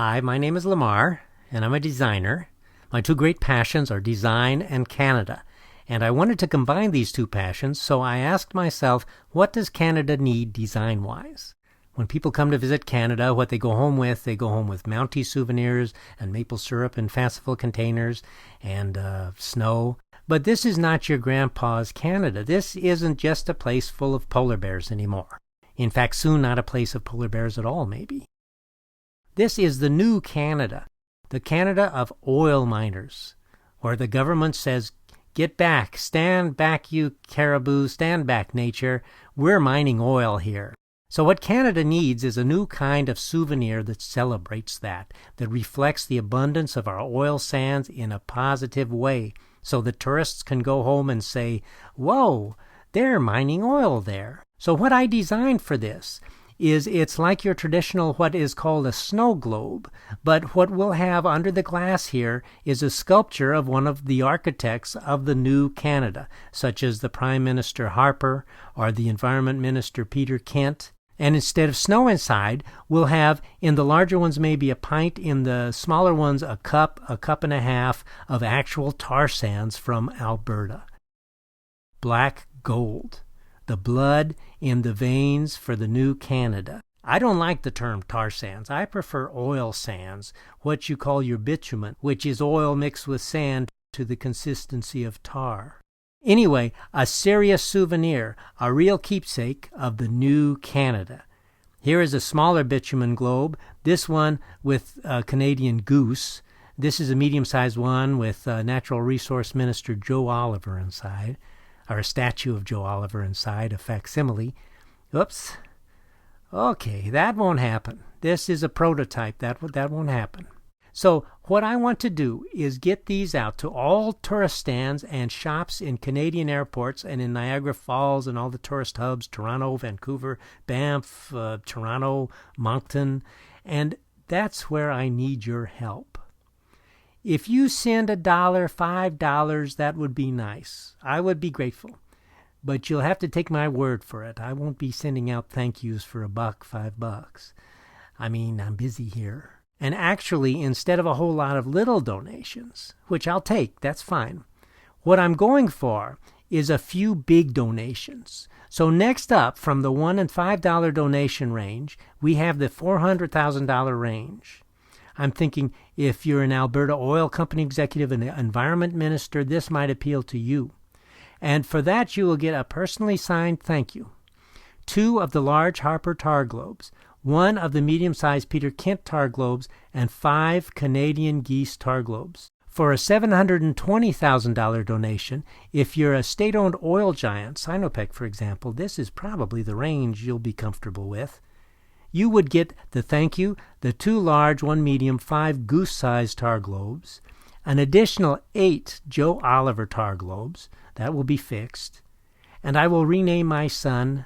Hi, my name is Lamar, and I'm a designer. My two great passions are design and Canada, and I wanted to combine these two passions, so I asked myself, what does Canada need design-wise? When people come to visit Canada, what they go home with Mountie souvenirs and maple syrup in fanciful containers and snow. But this is not your grandpa's Canada. This isn't just a place full of polar bears anymore. In fact, soon not a place of polar bears at all, maybe. This is the new Canada, the Canada of oil miners, where the government says, get back, stand back, you caribou, stand back, nature. We're mining oil here. So what Canada needs is a new kind of souvenir that celebrates that reflects the abundance of our oil sands in a positive way, so that tourists can go home and say, whoa, they're mining oil there. So what I designed for this is it's like your traditional what is called a snow globe, but what we'll have under the glass here is a sculpture of one of the architects of the new Canada, such as the Prime Minister Harper or the Environment Minister Peter Kent. And instead of snow inside, we'll have, in the larger ones, maybe a pint, in the smaller ones, a cup and a half of actual tar sands from Alberta. Black gold. The blood in the veins for the new Canada. I don't like the term tar sands. I prefer oil sands, what you call your bitumen, which is oil mixed with sand to the consistency of tar. Anyway, a serious souvenir, a real keepsake of the new Canada. Here is a smaller bitumen globe, this one with a Canadian goose. This is a medium-sized one with Natural Resource Minister Joe Oliver inside, or a statue of Joe Oliver inside, a facsimile. Oops. Okay, that won't happen. This is a prototype. That won't happen. So what I want to do is get these out to all tourist stands and shops in Canadian airports and in Niagara Falls and all the tourist hubs, Toronto, Vancouver, Banff, Toronto, Moncton, and that's where I need your help. If you send $1, $5, that would be nice. I would be grateful. But you'll have to take my word for it. I won't be sending out thank yous for $1, $5. I mean, I'm busy here. And actually, instead of a whole lot of little donations, which I'll take, that's fine, what I'm going for is a few big donations. So next up, from the $1 and $5 donation range, we have the $400,000 range. I'm thinking if you're an Alberta Oil Company executive and environment minister, this might appeal to you. And for that, you will get a personally signed thank you. 2 of the large Harper tar globes, 1 of the medium-sized Peter Kent tar globes, and 5 Canadian geese tar globes. For a $720,000 donation, if you're a state-owned oil giant, Sinopec for example, this is probably the range you'll be comfortable with. You would get the thank you, the 2 large, 1 medium, 5 goose-sized tar globes, an additional 8 Joe Oliver tar globes, that will be fixed, and I will rename my son,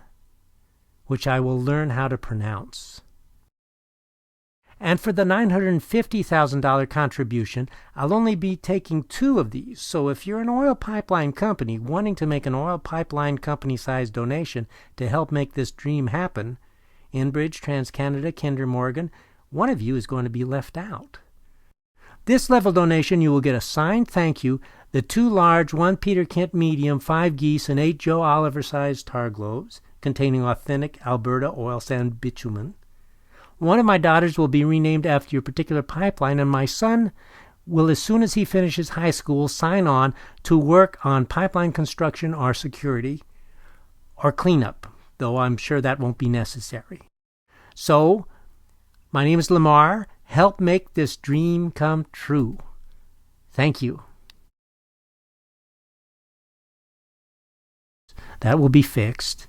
which I will learn how to pronounce. And for the $950,000 contribution, I'll only be taking 2 of these, so if you're an oil pipeline company wanting to make an oil pipeline company-sized donation to help make this dream happen, Enbridge, TransCanada, Kinder Morgan, one of you is going to be left out. This level donation, you will get a signed thank you, the 2 large, 1 Peter Kent medium, 5 geese, and 8 Joe Oliver-sized tar globes containing authentic Alberta oil sand bitumen. One of my daughters will be renamed after your particular pipeline, and my son will, as soon as he finishes high school, sign on to work on pipeline construction or security or cleanup, though I'm sure that won't be necessary. So, my name is Lamar. Help make this dream come true. Thank you. That will be fixed.